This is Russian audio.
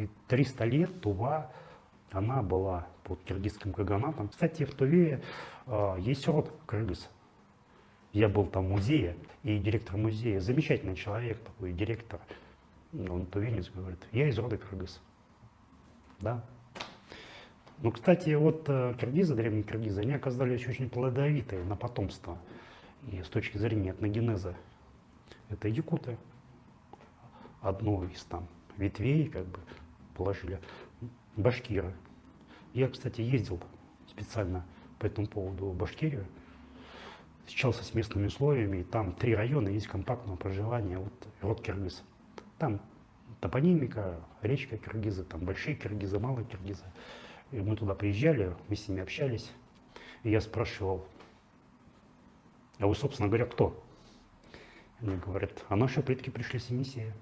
И 300 лет Тува, она была под киргизским каганатом. Кстати, в Туве есть род кыргыз. Я был там в музее, и директор музея, замечательный человек, такой директор, он тувинец, говорит, я из рода кыргыз. Да. Ну, кстати, вот киргизы, древние киргизы, они оказались очень плодовитые на потомство. И с точки зрения этногенеза, это якуты. Одну из там ветвей как бы положили башкиры. Я, кстати, ездил специально по этому поводу в Башкирию, встречался с местными условиями, и там 3 района есть компактного проживания, вот род киргиз. Там топонимика, речка киргизы, там большие киргизы, малые киргизы. И мы туда приезжали, мы с ними общались, и я спрашивал, а вы, собственно говоря, кто? Они говорят, а наши предки пришли с Енисея.